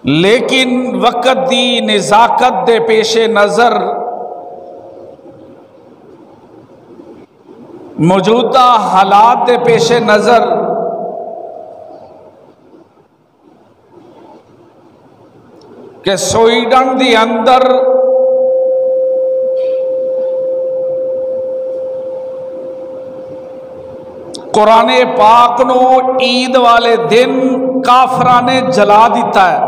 لیکن وقت دی نزاکت دے پیش نظر موجودہ حالات دے پیش نظر کہ سویڈن دی اندر قرآن پاک نو عید والے دن کافراں نے جلا دیتا ہے۔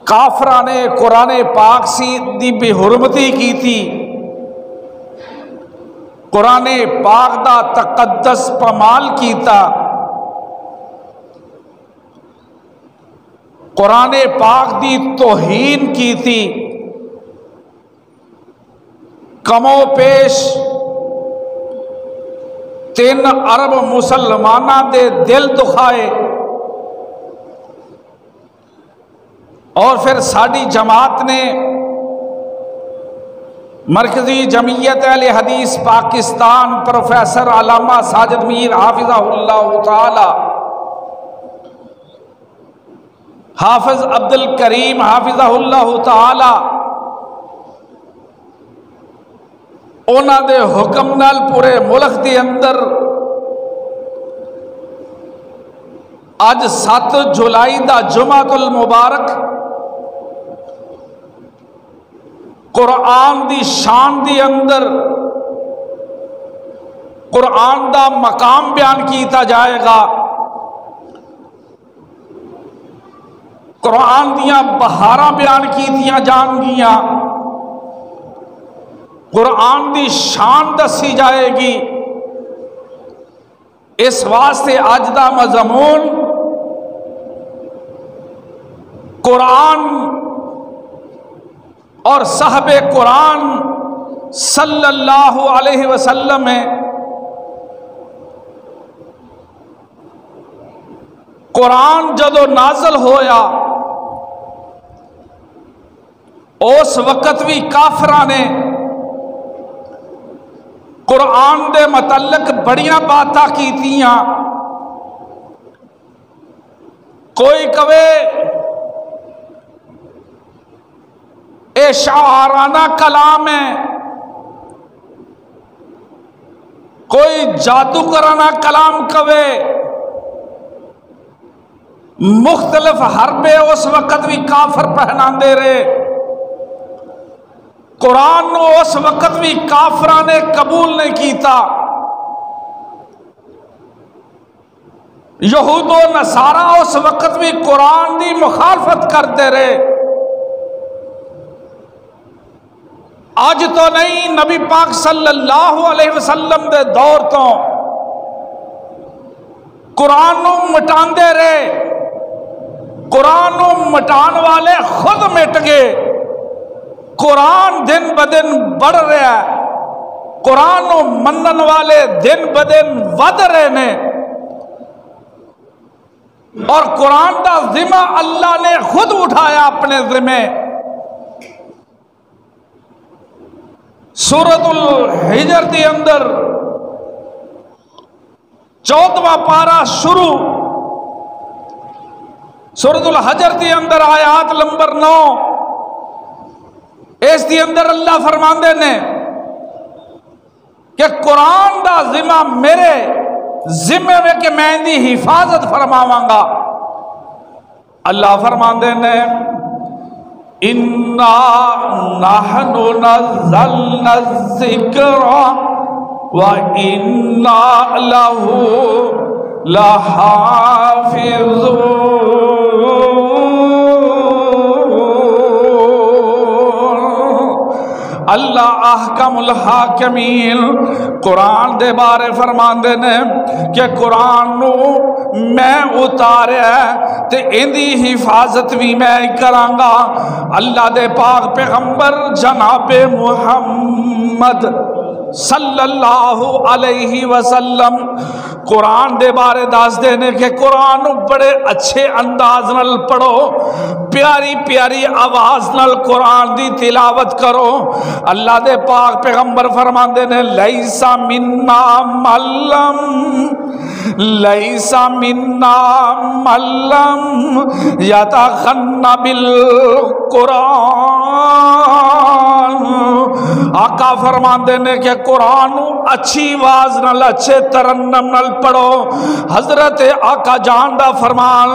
کافراں نے قرآن پاک دی بے حرمتی کی تھی، قرآن پاک دا تقدس پامال کیتا، قرآن پاک دی توہین کی تھی، کم و پیش 3 ارب مسلمانہ دے دل دکھائے، اور پھر ساری جماعت نے مرکزی جمعیت اہل حدیث پاکستان پروفیسر علامہ ساجد میر حافظہ اللہ تعالی، حافظ عبد الکریم حافظہ اللہ تعالی، انہاں دے حکم نال پورے ملک دے اندر اج 7 جولائی دا جمعۃ المبارک قرآن دی شان دی اندر قرآن دا مقام بیان کیتا جائے گا، قرآن دیاں بہاراں بیان کیتیاں جان گیاں، قرآن دی شان دسی جائے گی۔ اس واسطے اج دا مضمون قرآن اور صاحب قرآن صلی اللہ علیہ وسلم ہے۔ قرآن جدو نازل ہویا اس وقت بھی کافراں نے قرآن دے متعلق بڑیاں باتاں کیتیاں، کوئی کہے اے شاعرانہ کلام ہے، کوئی جادوگرانہ کلام کہے، مختلف حربے اس وقت بھی کافر پہنا دے رہے، قرآن نو اس وقت بھی کافراں نے قبول نہیں کیتا، یہود و نصارہ اس وقت بھی قرآن دی مخالفت کرتے رہے۔ آج تو نہیں، نبی پاک صلی اللہ علیہ وسلم دے دور تو قرآن نو مٹان دے رہے، قرآن نو مٹان والے خود مٹ گئے، قرآن دن بدن بڑھ رہا ہے، قرآن نو منن والے دن بدن ود رہے نے، اور قرآن دا ذمہ اللہ نے خود اٹھایا اپنے ذمہ۔ سورۃ الحجر دی اندر 14واں پارہ شروع، سورۃ الحجر دی اندر آیات نمبر 9، اس دی اندر اللہ فرماندے نے کہ قرآن دا ذمہ میرے ذمہ میں کہ میں دی حفاظت فرماواں گا۔ اللہ فرماندے نے اِنَّا نَحْنُ نَزَّلْنَا الذِّكْرَ وَإِنَّا لَهُ لَحَافِظُونَ۔ اللہ احکم الحاکمین قرآن دے بارے فرماندے نے کہ قرآن نو میں اتاریا ہے تے اندی حفاظت بھی میں کرانگا۔ اللہ دے پاک پیغمبر جناب محمد صلی اللہ علیہ وسلم قرآن دے بارے دس دینے کہ قرآن بڑے اچھے انداز نال پڑھو، پیاری پیاری آواز نال قرآن دی تلاوت کرو۔ اللہ دے پاک پیغمبر فرماندے نے لیسا منا ملم، لیسا منا ملم یتغنی بالقرآن۔ آقا فرماندے نے کہ قرآن اچھی آواز نال اچھے ترنم نال پڑھو۔ حضرت آقا جان دا فرمان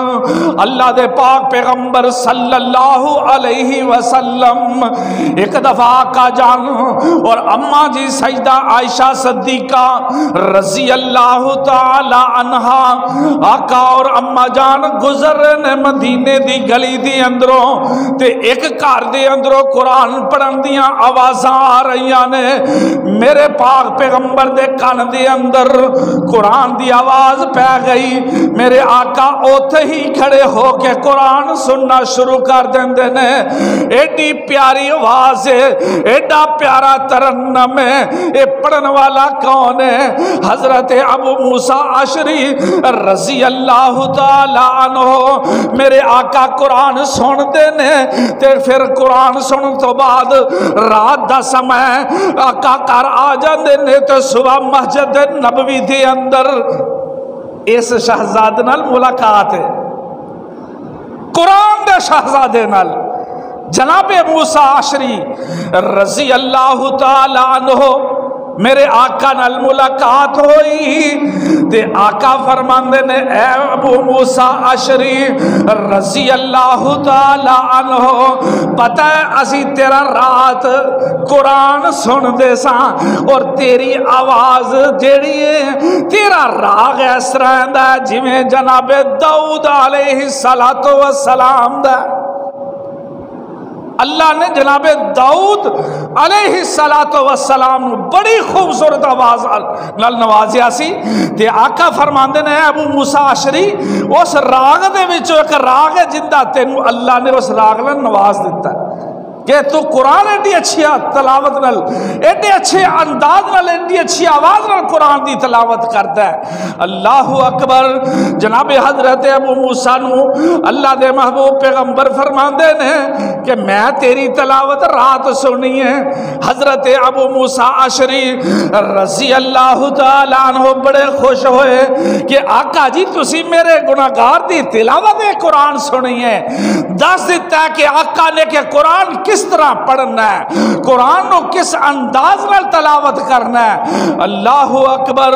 اللہ دے پاک پیغمبر صلی اللہ علیہ وسلم ایک دفعہ آقا جان اور اماں جی سیدہ عائشہ صدیقہ رضی اللہ تعالی عنہا، آقا اور اماں جان گزر رہے مدینے دی گلی دی اندروں تے ایک گھر دے اندروں قرآن پڑھن دیاں آوازاں آ رہیاں نے۔ میرے پاک پیغمبر دے کان دے اندر قرآن دی آواز پہ گئی۔ میرے آقا اوتھے ہی کھڑے ہو کے قرآن سننا شروع کر دیندے نے۔ ایڈی پیاری آواز ہے، ایڈا پیارا ترنم ہے، اے پڑھن والا کون ہے؟ حضرت ابو موسیٰ اشعری رضی اللہ تعالی عنہ۔ میرے آقا قرآن سن دے نے تے پھر قرآن سنن تو بعد رات دا سمے آقا کر آ جاندے نے تے صبح مسجد نبوی دے اندر اس شہزادے نال ملاقات ہے، قرآن دے شہزادے نال۔ جناب موسیٰ اشعری رضی اللہ تعالی عنہ میرے آقا نال ملاقات ہوئی تے آقا فرماندے نے اے ابو موسیٰ اشعری رضی اللہ تعالی عنہ، پتہ ہے اسی تیرا رات قرآن سن دے ساں اور تیری آواز جیڑی ہے تیرا راگ اس طرح دا جویں جناب داؤد علیہ السلام دا۔ اللہ نے جناب داؤد علیہ السلام بڑی خوبصورت آواز نال نوازیا سی تے آقا فرماندے نے ابو موسیٰ اشعری اس راگ دے وچوں ایک راگ ہے جندا تینوں اللہ نے اس راگ نال نواز دیتا ہے کہ تو قرآن ایڈی اچھی تلاوت نال، ایڈے اچھے انداز نال، ایڈی اچھی آواز نال قرآن دی تلاوت کرتا ہے۔ اللہ اکبر۔ جناب حضرت ابو موسیٰ نو اللہ دے محبوب پیغمبر فرماندے نے کہ میں تیری تلاوت رات سنی ہے۔ حضرت ابو موسیٰ اشعری رضی اللہ تعالی عنہ بڑے خوش ہوئے کہ آقا جی تسی میرے گناہگار دی تلاوت قرآن سنی ہے۔ دس دیتا ہے کہ آقا نے کہ قرآن کس طرح پڑھنا ہے، قرآن کو کس انداز نال تلاوت کرنا ہے۔ اللہ اکبر۔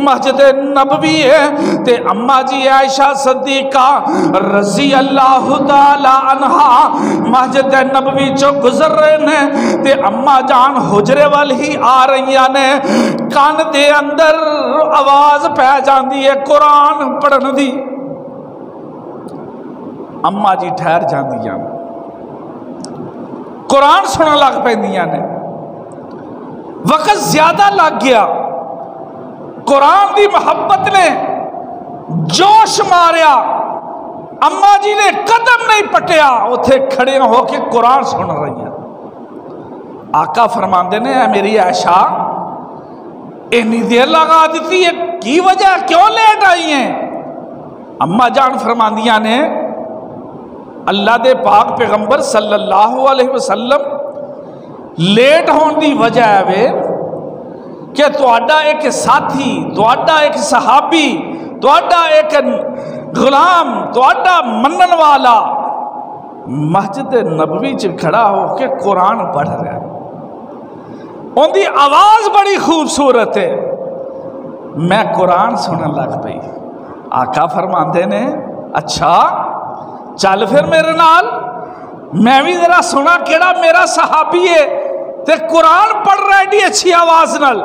مسجد نبوی ہے تے اماں جی عائشہ صدیقہ رضی اللہ تعالی عنہا مسجد نبوی چو گزر رہے ہیں تے اماں جان حجرے وال ہی آ رہی نے، کان دے اندر آواز پہ جاندی ہے قرآن پڑھن دی۔ اماں جی ٹھہر جاندیاں، قرآن سنن لگ پیندیاں نے۔ وقت زیادہ لگ گیا، قرآن دی محبت نے جوش ماریا، اماں جی نے قدم نہیں پٹیا، اتھے کھڑے ہو کے قرآن سن رہی ہیں۔ آقا فرماندے نے اے میری عائشہ اتنی دیر لگا دیتی ہے، کی وجہ کیوں لیٹ آئی ہیں؟ اماں جان فرماندیاں نے اللہ دے پاک پیغمبر صلی اللہ علیہ وسلم لیٹ ہون دی وجہ ہے وے کہ تواڈا ایک ساتھی، تواڈا ایک صحابی، تواڈا ایک غلام، تواڈا منن والا مسجد نبوی چ کھڑا ہو کے قرآن پڑھ رہا ہے، ان دی آواز بڑی خوبصورت ہے، میں قرآن سنن لگ پئی۔ آقا فرماندے نے اچھا چل پھر میرے نال، میں بھی ذرا سنا کیڑا میرا صحابی ہے تے قرآن پڑھ رہا ہے اچھی آواز نال۔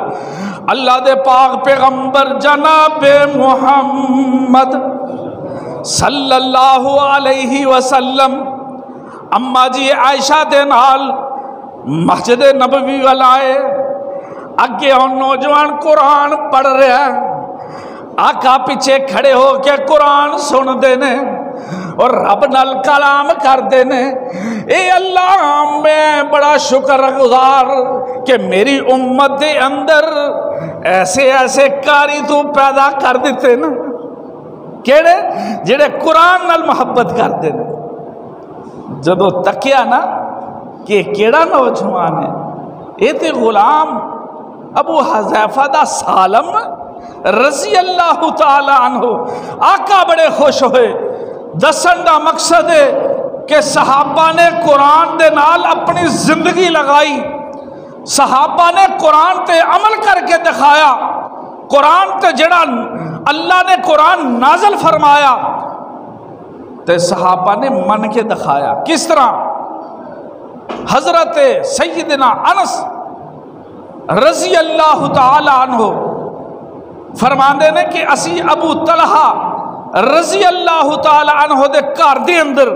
اللہ دے پاک پیغمبر جناب محمد صلی اللہ علیہ وسلم اماں جی عائشہ دے نال مسجد نبوی والائے، اگے ہن نوجوان قرآن پڑھ رہا ہے، آقا پیچھے کھڑے ہو کے قرآن سن دے نے۔ اور رب نال کلام کر دینے. اے اللہ میں بڑا شکر گزار کہ میری امت دے اندر ایسے ایسے کاری تو پیدا کر دیتے نا کیڑے جڑے قرآن نال محبت کر دینے. جدو تکیا نا کہ کیڑا نوجوان ہے اے تے غلام ابو حذیفہ دا سالم رضی اللہ تعالی عنہ. آقا بڑے خوش ہوئے. دسن دا مقصد ہے کہ صحابہ نے قرآن دے نال اپنی زندگی لگائی. صحابہ نے قرآن تے عمل کر کے دکھایا. قرآن تے جڑا اللہ نے قرآن نازل فرمایا تے صحابہ نے من کے دکھایا. کس طرح؟ حضرت سیدنا انس رضی اللہ تعالی عنہ فرماندے نے کہ اسی ابو طلحہ رضی اللہ تعالی عنہ دے گھر دے اندر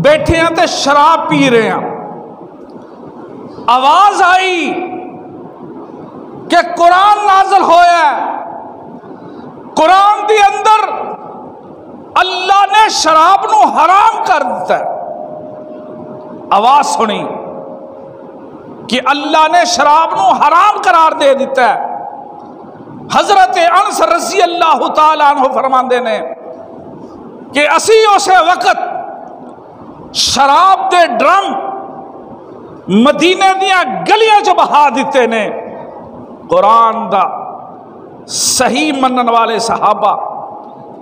بیٹھے ہیں تے شراب پی رہے ہیں. آواز آئی کہ قرآن نازل ہویا ہے. قرآن دے اندر اللہ نے شراب نو حرام کر دیتا ہے. آواز سنی کہ اللہ نے شراب نو حرام قرار دے دیتا ہے. حضرت انس رضی اللہ تعالیٰ عنہ فرماندے نے کہ اسی اسے وقت شراب دے ڈرم مدینے دیا گلیاں جو بہا دیتے نے. قرآن دا صحیح منن والے صحابہ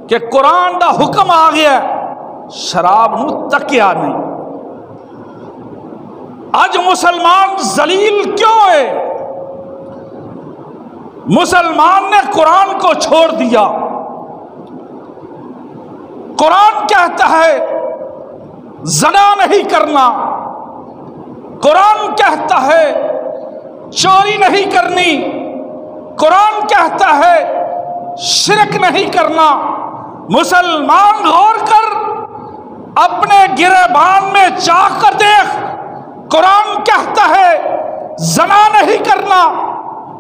کہ قرآن دا حکم آ گیا شراب نو تکیا نہیں. آج مسلمان ذلیل کیوں ہے؟ مسلمان نے قرآن کو چھوڑ دیا. قرآن کہتا ہے زنا نہیں کرنا. قرآن کہتا ہے چوری نہیں کرنی. قرآن کہتا ہے شرک نہیں کرنا. مسلمان غور کر اپنے گریبان میں چاک کر دیکھ. قرآن کہتا ہے زنا نہیں کرنا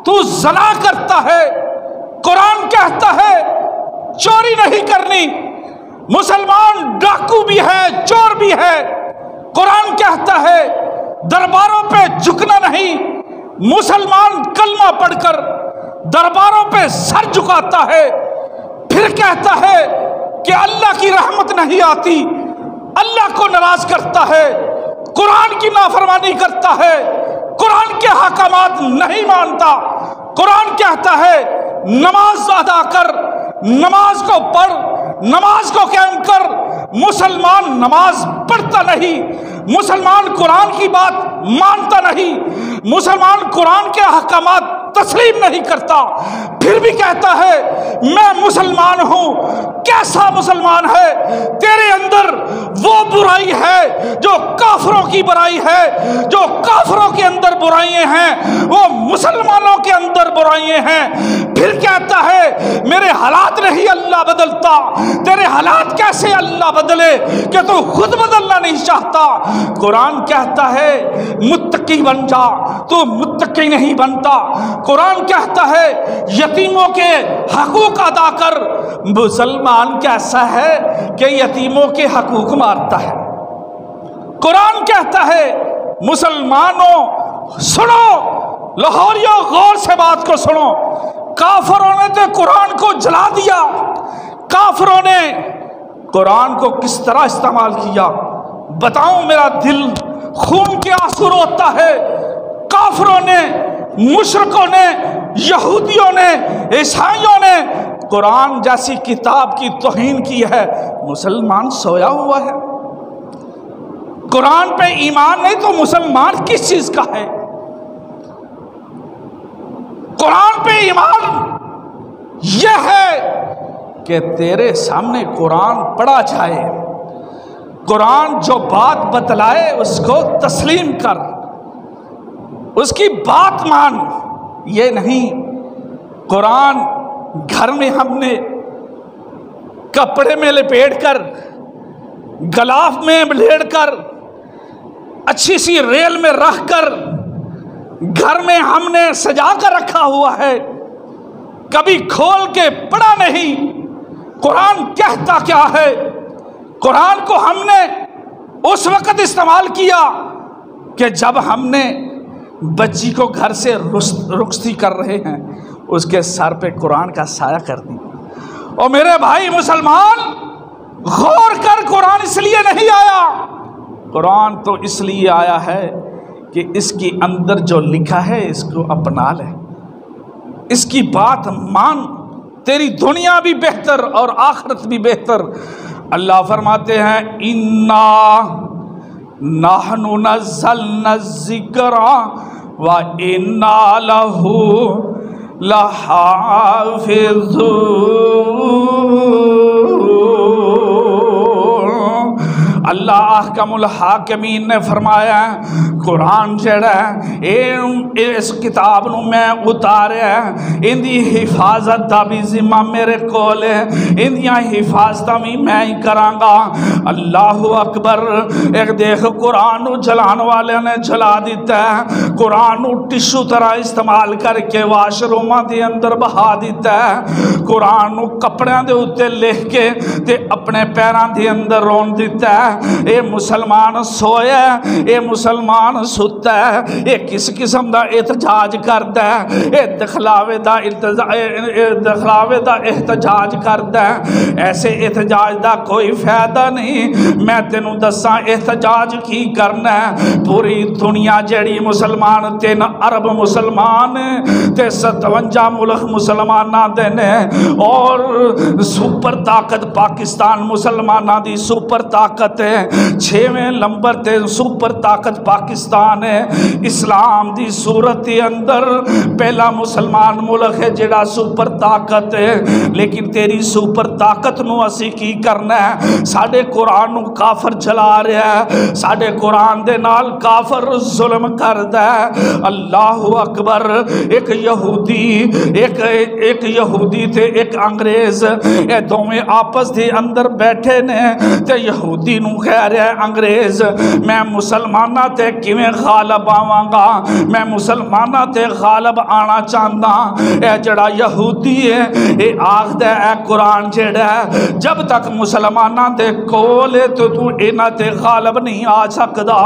تو زنا کرتا ہے. قرآن کہتا ہے چوری نہیں کرنی. مسلمان ڈاکو بھی ہے چور بھی ہے. قرآن کہتا ہے درباروں پہ جھکنا نہیں. مسلمان کلمہ پڑھ کر درباروں پہ سر جھکاتا ہے. پھر کہتا ہے کہ اللہ کی رحمت نہیں آتی. اللہ کو ناراض کرتا ہے. قرآن کی نافرمانی کرتا ہے. قرآن کے حکامات نہیں مانتا. قرآن کہتا ہے نماز ادا کر, نماز کو پڑھ, نماز کو قائم کر. مسلمان نماز پڑھتا نہیں. مسلمان قرآن کی بات مانتا نہیں. مسلمان قرآن کے احکامات تسلیم نہیں کرتا. پھر بھی کہتا ہے میں مسلمان ہوں. کیسا مسلمان ہے؟ تیرے اندر وہ برائی ہے جو کافروں کی برائی ہے. جو کافروں کے اندر برائیاں ہیں وہ مسلمانوں کے اندر برائیاں ہیں. پھر کہتا ہے میرے حالات نہیں اللہ بدلتا. تیرے حالات کیسے اللہ بدلے کہ تو خود بدلنا نہیں چاہتا. قرآن کہتا ہے متقی بن جا, تو متقی نہیں بنتا. قرآن کہتا ہے یتیموں کے حقوق ادا کر. مسلمان کیسا ہے کہ یتیموں کے حقوق مارتا ہے. قرآن کہتا ہے مسلمانوں سنو, لاہوریوں غور سے بات کو سنو. کافروں نے تو قرآن کو جلا دیا. کافروں نے قرآن کو کس طرح استعمال کیا بتاؤں. میرا دل خون کے آنسو روتا ہے. کافروں نے, مشرکوں نے, یہودیوں نے, عیسائیوں نے قرآن جیسی کتاب کی توہین کی ہے. مسلمان سویا ہوا ہے. قرآن پہ ایمان نہیں تو مسلمان کس چیز کا ہے؟ قرآن پہ ایمان یہ ہے کہ تیرے سامنے قرآن پڑھا جائے. قرآن جو بات بتلائے اس کو تسلیم کر, اس کی بات مان. یہ نہیں قرآن گھر میں ہم نے کپڑے میں لپیٹ کر, غلاف میں بلیڑ کر, اچھی سی ریل میں رکھ کر گھر میں ہم نے سجا کر رکھا ہوا ہے, کبھی کھول کے پڑھا نہیں. قرآن کہتا کیا ہے؟ قرآن کو ہم نے اس وقت استعمال کیا کہ جب ہم نے بچی کو گھر سے رخصتی کر رہے ہیں اس کے سر پہ قرآن کا سایہ کر دی۔ اور میرے بھائی مسلمان غور کر، قرآن اس لیے نہیں آیا، قرآن تو اس لیے آیا ہے کہ اس کے اندر جو لکھا ہے اس کو اپنا لے، اس کی بات مان، تیری دنیا بھی بہتر اور آخرت بھی بہتر۔ اللہ فرماتے ہیں اِنَّا نَحْنُ نَزَّلْنَا الذِّكْرَ وَإِنَّا لَهُ لَحَافِظُونَ۔ اللہ احکم الحاکمین نے فرمایا قرآن جڑا ہے اس کتاب نو میں اتاریا ان دی حفاظت دا بھی ذمہ میرے کول ہے، ان دیاں حفاظتاں بھی میں ہی کراں گا۔ اللہ اکبر۔ ایک دیکھ قرآن نو جلان والے نے جلا دیتا ہے، قرآن نو ٹشو طرح استعمال کر کے واش روماں دے اندر بہا دیتا ہے، قرآن نو کپڑیاں دے اوتے لکھ کے تے اپنے پیراں دے اندر رون دیتا ہے۔ اے مسلمان سویا ہے، اے مسلمان ستا ہے، اے کس قسم دا احتجاج کرتا ہے، اے دکھلاوے دا احتجاج کرتا ہے۔ ایسے احتجاج دا کوئی فائدہ نہیں۔ میں تینوں دساں احتجاج کی کرنا ہے۔ پوری دنیا جڑی مسلمان 3 ارب مسلمان تے 57 ملک مسلماناں دے نے، اور سپر طاقت پاکستان مسلماناں دی سپر طاقت ہے، 6ویں نمبر تے سپر طاقت پاکستان ہے۔ اسلام دی صورت کے اندر پہلا مسلمان ملک ہے جڑا سپر طاقت ہے، لیکن تیری سپر طاقت نو اسی کی کرنا ہے؟ ساڈے قرآن نو کافر جلا رہا ہے، ساڈے قرآن دے نال کافر ظلم کردا ہے۔ اللہ اکبر۔ ایک یہودی تے ایک انگریز، اے دوویں آپس دے اندر بیٹھے نے تے یہودی نو کہہ رہا ہے انگریز میں مسلمانہ تے کیویں غالب آواں گا، میں مسلمانہ تے غالب آنا چاہتا۔ اے جڑا یہودی ہے اے آخدا اے قرآن جڑا ہے جب تک مسلمانہ تے کول ہے تو انہاں تے غالب نہیں آ سکدا۔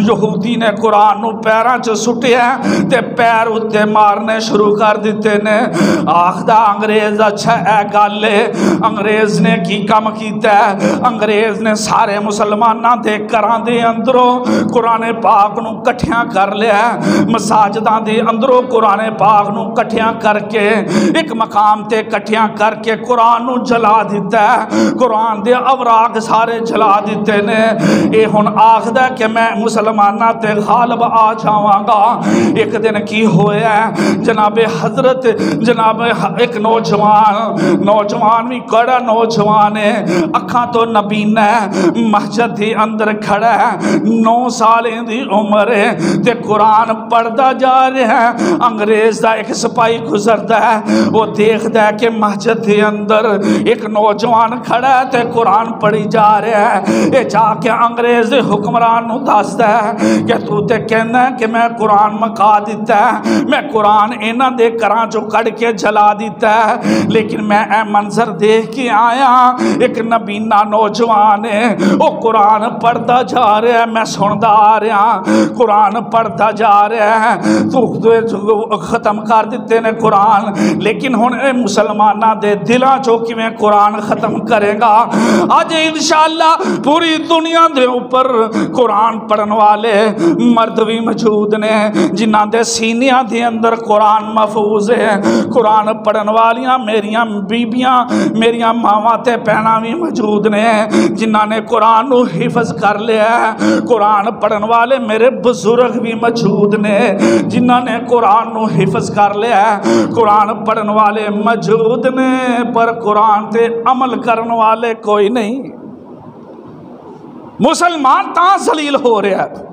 یہودی نے قرآن نو پیراں چ سٹیا تے پیر اتے مارنے شروع کر دیتے نے۔ آخدا انگریز اچھا اے گل ہے۔ انگریز نے کی کام کیتا ہے؟ انگریز نے سارے مسلماناں دے گھراں دے اندروں قرآن پاک نو کٹھیاں کر لیا، مساجداں دے اندروں قرآن پاک نو کٹھیاں کر کے ایک مقام تے کٹھیاں کر کے قرآن نو جلا دیتا ہے، قرآن دے اوراق سارے جلا دیتے نے۔ اے ہن آخدا کہ میں مسلماناں تے غالب آ جاواں گا۔ ایک دن کی ہویا ہے جناب حضرت جناب ایک نوجوان بھی کڑا نوجوان ہے، اکھاں تو نبینا ہے، مسجد دے اندر کھڑا ہے، 9 سال دی عمر ہے تے قرآن پڑھدا جا رہا ہے۔ انگریز دا ایک سپاہی گزردا ہے، وہ دیکھدا ہے کہ مسجد دے اندر ایک نوجوان کھڑا ہے تے قرآن پڑھی جا رہا ہے۔ اے جا کے انگریز دے حکمران نو دسدا ہے کہ تو تے کہنا ہے کہ میں قرآن مکا دیتا ہے، میں قرآن انہاں دے گھراں چوں کڈ کے جلا دیتا ہے، لیکن میں اے منظر دیکھ کے آیا ایک نبینا نوجوان ہے وہ قرآن پڑھتا جا رہا ہے، میں سندا آ رہا قرآن پڑھتا جا رہا ہے، تو ختم کر دیتے نے قرآن، لیکن ہن اے مسلماناں دے دلاں چوں کیویں قرآن ختم کرے گا؟ آج انشاءاللہ پوری دنیا دے اوپر قرآن پڑھن والے مرد بھی موجود نے جنہاں دے سینیاں دے اندر قرآن محفوظ ہے، قرآن پڑھن والیاں میریاں بیبیاں میریاں ماواں تے بہناں بھی موجود نے جنہاں نے قرآن نو حفظ کر لیا ہے، قرآن پڑھن والے میرے بزرگ بھی موجود نے جنہاں نے قرآن نو حفظ کر لیا ہے، قرآن پڑھن والے موجود نے پر قرآن تے عمل کرن والے کوئی نہیں۔ مسلمان تاں ذلیل ہو رہا ہے۔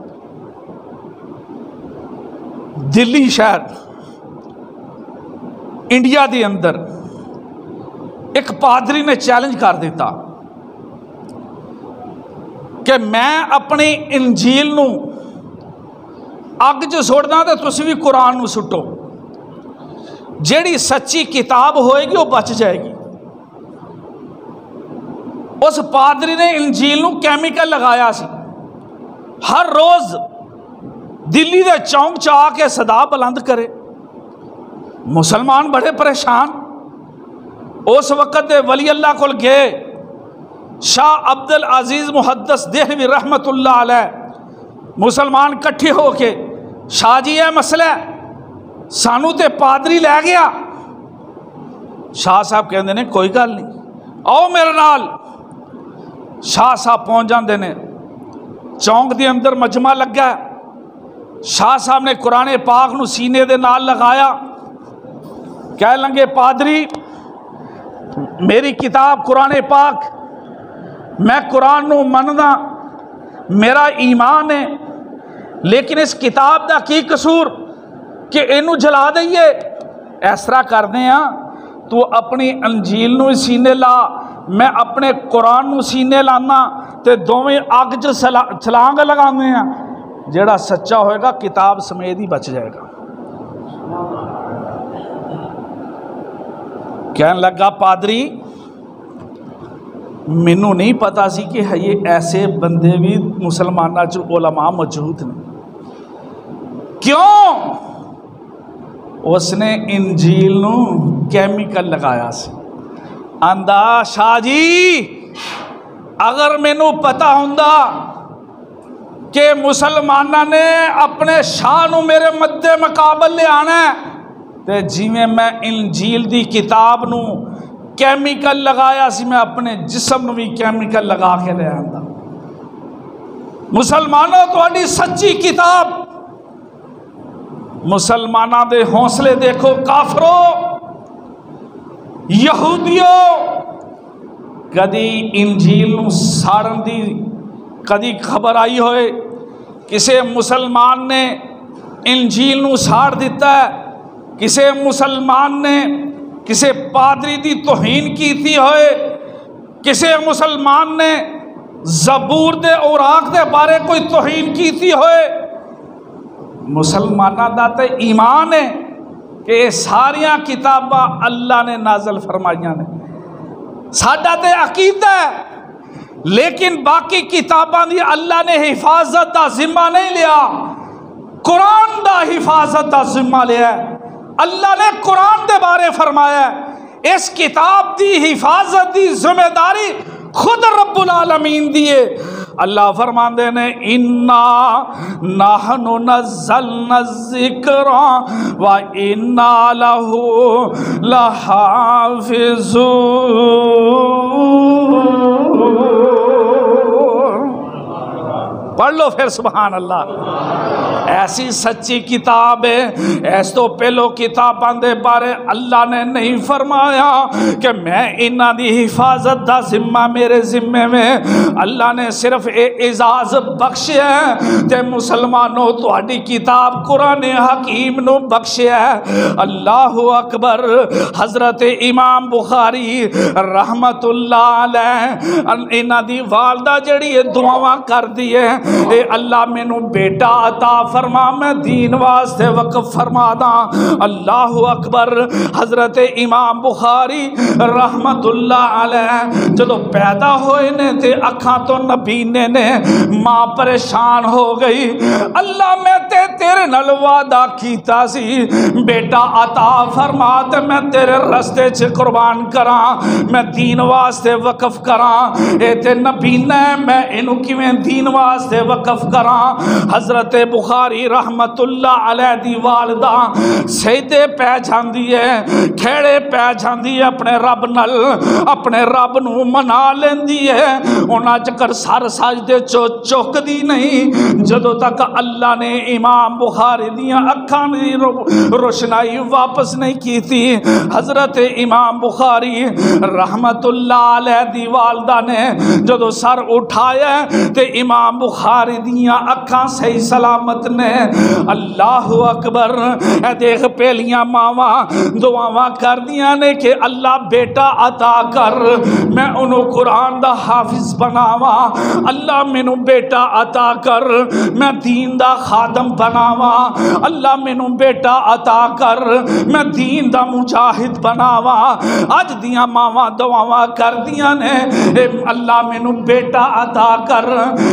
دلی شہر انڈیا دے اندر ایک پادری نے چیلنج کر دیتا کہ میں اپنی انجیل نو اگ جو سوڑنا تو تسی بھی قرآن نو سٹو، جیڑی سچی کتاب ہوئے گی وہ بچ جائے گی۔ اس پادری نے انجیل نو کیمیکل لگایا سی، ہر روز دلی دے چونک چا کے صدا بلند کرے۔ مسلمان بڑے پریشان، اس وقت دے ولی اللہ کو گئے، شاہ عبد العزیز محدث دہلوی رحمت اللہ علیہ، مسلمان کٹھے ہو کے شاہ جی یہ مسئلہ ہے، سانو تے پادری لے گیا۔ شاہ صاحب کہندے نے کوئی گل نہیں، آؤ میرے نال۔ شاہ صاحب پہنچ جاندے نے، چونک دے اندر مجمع لگا ہے، شاہ صاحب نے قرآن پاک نو سینے دے نال لگایا، کہہ لنگے پادری میری کتاب قرآن پاک، میں قرآن نو مننا، میرا ایمان ہے، لیکن اس کتاب دا کی قصور کہ اینو جلا دئیے؟ اس طرح کر دیں ہاں، تو اپنی انجیل نو سینے لا، میں اپنے قرآن نو سینے لانا، تے دوویں اگ چ چھلانگ لگانے ہیں، جیڑا سچا ہوئے گا کتاب سمیت ہی بچ جائے گا۔ کہنے لگا پادری مینوں نہیں پتا سی کہ یہ ایسے بندے بھی مسلمانہ جو علماء موجود ہیں۔ کیوں؟ اس نے انجیل نو کیمیکل لگایا سی۔ آندا شاہ جی اگر مینوں پتا ہوندا کہ مسلمانہ نے اپنے شاہ نو میرے مد مقابل لے آنا ہے، تے جی میں انجیل دی کتاب نو کیمیکل لگایا سی، میں اپنے جسم نو بھی کیمیکل لگا کے لے آندا۔ مسلمانوں تہاڈی سچی کتاب، مسلمانہ دے حوصلے دیکھو کافرو، یہودیو، کدی انجیل نو ساڑن دی کدی خبر آئی ہوئے کسے مسلمان نے انجیل نو ساڑ دیتا ہے، کسے مسلمان نے کسے پادری دی توہین کی تھی ہوئے، کسے مسلمان نے زبور دے اوراق دے بارے کوئی توہین کی تھی ہوئے؟ مسلمانہ دا تے ایمان ہے کہ یہ ساریاں کتاباں اللہ نے نازل فرمائیاں نے، ساڈا تے عقیدہ ہے، لیکن باقی کتاباں دی اللہ نے حفاظت دا ذمہ نہیں لیا، قرآن دا حفاظت دا ذمہ لیا ہے۔ اللہ نے قرآن دے بارے فرمایا ہے، اس کتاب دی حفاظت دی ذمہ داری خود رب العالمین دیے۔ اللہ فرماندے نے اِنَّا نَحْنُ نَزَّلْنَا الذِّكْرَ وَإِنَّا لَهُ لَحَافِظُونَ۔ پڑھ لو پھر سبحان اللہ۔ ایسی سچی کتاب ہے، ایس تو پہلو کتاباں دے بارے اللہ نے نہیں فرمایا کہ میں انہاں دی حفاظت دا ذمہ میرے ذمے میں، اللہ نے صرف اعزاز بخشے ہے تے مسلمانوں تہاڈی کتاب قرآن حکیم نو بخشے ہے۔ اللہ اکبر۔ حضرت امام بخاری رحمت اللہ علیہ انہاں دی والدہ جڑی دعاواں کر دیے، اے اللہ مینوں بیٹا عطا فرما، میں دین واسطے وقف فرما دا۔ اللہ اکبر۔ حضرت امام بخاری رحمت اللہ علیہ جدو پیدا ہوئے نے تے اکھاں تو نبینے نے، ماں پریشان ہو گئی، اللہ میں تیرے نال وعدہ کیتا سی بیٹا عطا فرما تے میں تیرے رستے چ قربان کراں، میں دین واسطے وقف کراں، اے تے نبینا میں اینو کیویں دین واسطے وقف کراں۔ حضرت بخاری رحمت اللہ علیہ دی والدہ سجدے پہ جاندی ہے، کھیڑے پہ جاندی ہے اپنے رب نل، اپنے رب نو منا لیندی ہے، انہاں چکر سر سجدے چک دی نہیں جدو تک اللہ نے امام بخاری دیاں اکھاں دی روشنائی واپس نہیں کی تھی۔ حضرت امام بخاری رحمت اللہ علیہ دی والدہ نے جدو سر اٹھایا تے امام بخاری دیاں اکھاں صحیح سلامت نے اللہ اکبر اے دیکھ پہلیاں ماواں دعاواں کر دیاں نے کہ اللہ بیٹا عطا کر میں انہوں قرآن دا حافظ بناواں اللہ مینوں بیٹا عطا کر میں دین دا خادم بناواں اللہ مینوں بیٹا عطا کر میں دین دا مجاہد بناواں اج دیاں ماواں دعاواں کر دیاں نے اے اللہ مینوں بیٹا عطا کر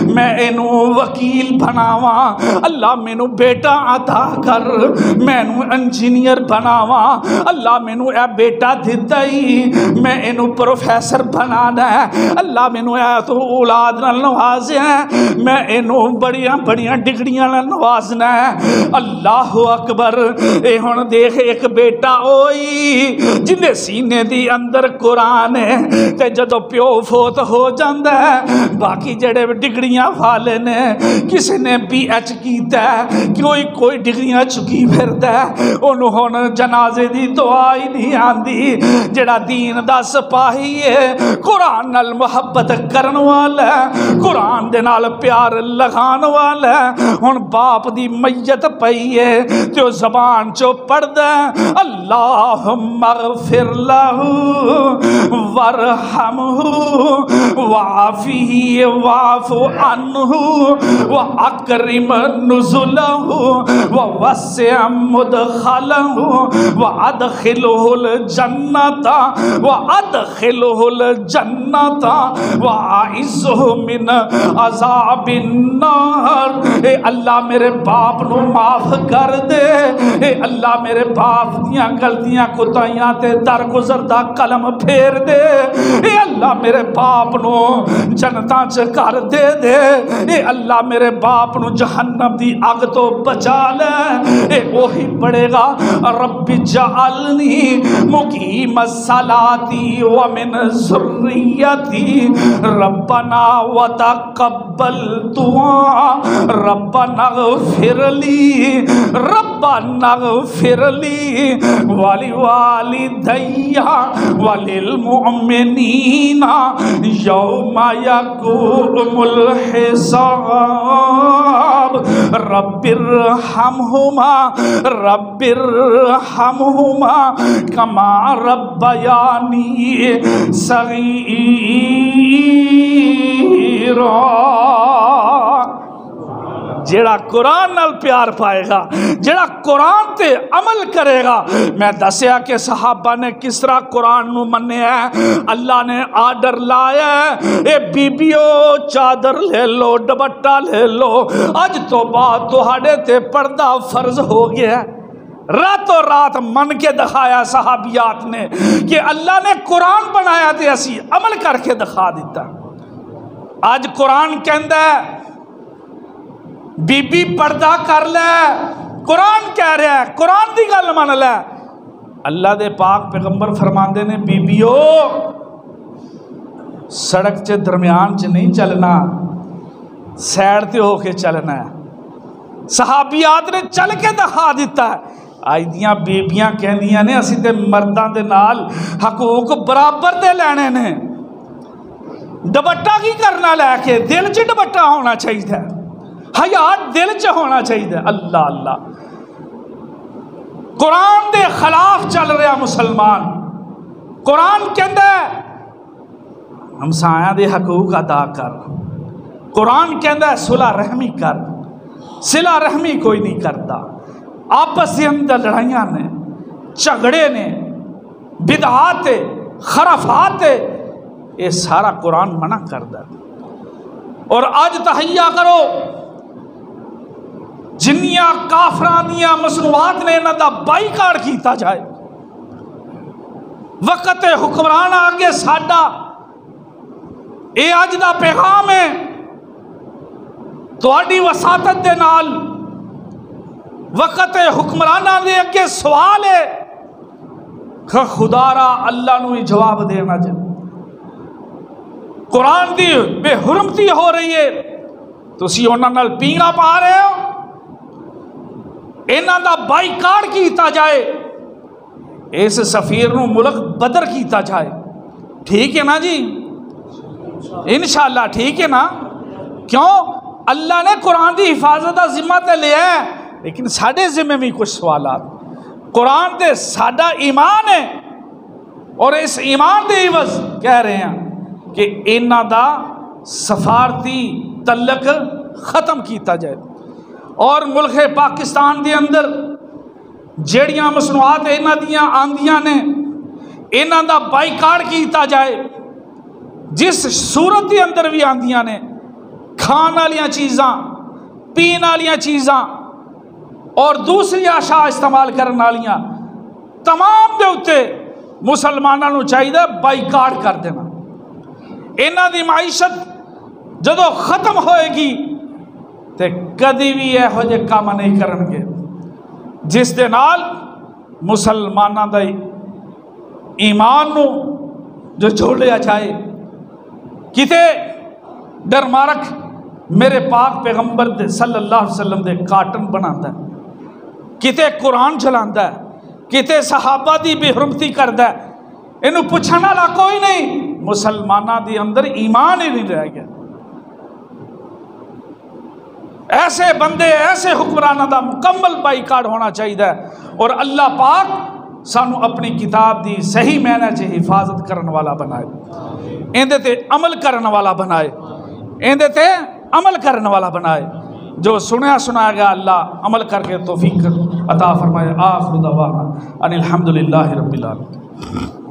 میں اینوں وکیل بناواں اللہ مینوں بیٹا عطا کر مینوں انجینئر بناواں اللہ مینوں اے بیٹا دتا ہی میں اینوں پروفیسر بنانا ہے اللہ مینوں اے تو اولاد نال نوازیا ہے میں اینوں بڑیاں بڑیاں ڈگریاں نال نوازنا ہے اللہ اکبر اے ہن دیکھ ایک بیٹا ہوئی جن سینے دی اندر قرآن ہے تے جدو پیو فوت ہو جاندہ ہے باقی جڑے ڈگریاں والے نے کسی نے بی ایچ کیتا ہے کوئی ڈگریاں چکی پھرتا ہے انہوں ہون جنازے دی دعائی نہیں آندی جڑا دین دا سپاہی ہے قرآن نال محبت کرن والا ہے قرآن دے نال پیار لگان والا ہے ہن باپ دی میت پئی ہے جو زبان چو پڑھ دے اللہم اغفر لہو وارحمہ وعافیہ واعف عنہ واکرم نزلہ ووسع مدخلہ وادخلہ الجنة وادخلہ الجنة واعذہ من عذاب النار اے اللہ میرے باپ نو معاف کر دے اے اللہ میرے باپ دیاں غلطیاں کوتاہیاں تے درگزر دا قلم پھیر دے اے اللہ میرے باپ نو جنتاں چ کر دے دے اے اللہ میرے باپ نو جہنم دی اگ تو بچا لے اے وہی پڑھے گا رب جعلنی مقیم الصلاۃ ومن ذریتی ربنا وتقبل دعا ربنا اغفر لی ولوالدی وللمؤمنین یوم یقوم الحساب رب ارحمہما کما ربیانی صغیرا جیڑا قرآن نال پیار پائے گا جیڑا قرآن تے عمل کرے گا میں دسیا کہ صحابہ نے کس طرح قرآن نو مننے ہے اللہ نے آرڈر لایا ہے اے بیبیو چادر لے لو دوپٹہ لے لو اج تو بعد تہاڈے تے پردہ فرض ہو گیا ہے راتوں رات من کے دکھایا صحابیات نے کہ اللہ نے قرآن بنایا تے اسی عمل کر کے دکھا دیتا آج قرآن کہندا ہے بی بی پردہ کر لے قرآن کہہ رہا ہے قرآن دی گل من لے اللہ دے پاک پیغمبر فرماندے نے بیبیو سڑک چے درمیان چے نہیں چلنا سیڑ تے ہو کے چلنا ہے صحابیات نے چل کے دکھا دیتا ہے آئی دیاں بیبیاں کہندیاں نے اسی تے مرداں دے نال حقوق برابر دے لینے نے دوپٹہ کی کرنا لے کے دل چ دوپٹہ ہونا چاہیے حیات دل چ ہونا چاہیے اللہ اللہ قرآن دے خلاف چل رہا مسلمان قرآن کہندا ہے ہمسایاں دے حقوق ادا کر قرآن کہندا ہے صلح رحمی کر صلہ رحمی کوئی نہیں کرتا آپس کے اندر لڑائیاں نے جھگڑے نے بدعات خرافات یہ سارا قرآن منع کردا اور آج تہیا کرو جنیاں کافران دیاں مصنوعات نے انہاں دا بائیکاٹ کیتا جائے وقت حکمران آگے ساڈا اے آج دا پیغام ہے تہاڈی وساطت دے نال وقت حکمرانہ دے اگے سوال ہے کہ خدا را اللہ نو ہی جواب دینا جائے قرآن دی بے حرمتی ہو رہی ہے تسی انہاں نال پینگا پا رہے ہو انہاں دا بائیکاٹ کیتا جائے اس سفیر نو ملک بدر کیتا جائے ٹھیک ہے نا جی انشاءاللہ ٹھیک ہے نا کیوں اللہ نے قرآن دی حفاظت کا ذمہ تے لیا ہے، لیکن ساڈے ذمہ بھی کچھ سوالات۔ قرآن تے ساڈا ایمان ہے، اور اس ایمان دے عوض کہہ رہے ہیں کہ انہاں دا سفارتی تعلق ختم کیتا جائے، اور ملک پاکستان دے اندر جیڑیاں مصنوعات انہاں دیاں آندیاں نے انہاں دا بائیکاٹ کیتا جائے، جس صورت دے اندر بھی آندیاں نے، کھان والیاں چیزاں، پین والیاں چیزاں اور دوسری اشیاء استعمال کرنے والیاں، تمام دے اوتے مسلمانوں نو چاہیے بائیکاٹ کر دینا۔ انہاں دی معیشت جدو ختم ہوئے گی تے کدی بھی یہو جے کام نہیں کرن گے جس دے نال مسلمانوں دا ایمان نو جو جوڑیا جائے۔ کتے ڈر مارک میرے پاک پیغمبر دے صلی اللہ علیہ وسلم دے کارٹن بناتا ہے، کتے قرآن چلاتا ہے، کتے صحابہ دی بے حرمتی کرتا ہے، انہوں پوچھنا لا کوئی نہیں۔ مسلمانہ دی اندر ایمان ہی نہیں رہ گیا۔ ایسے بندے، ایسے حکمرانہ دا مکمل بائیکاٹ ہونا چاہیے، اور اللہ پاک سانو اپنی کتاب دی صحیح معنی چ حفاظت کرن والا بنائے، ایندے تے عمل کرن والا بنائے، ایندے تے عمل کرن والا بنائے۔ جو سنیا سنایا گیا اللہ عمل کر کے توفیق عطا فرمائے۔ آخر دعوانا ان الحمدللہ رب العالمین۔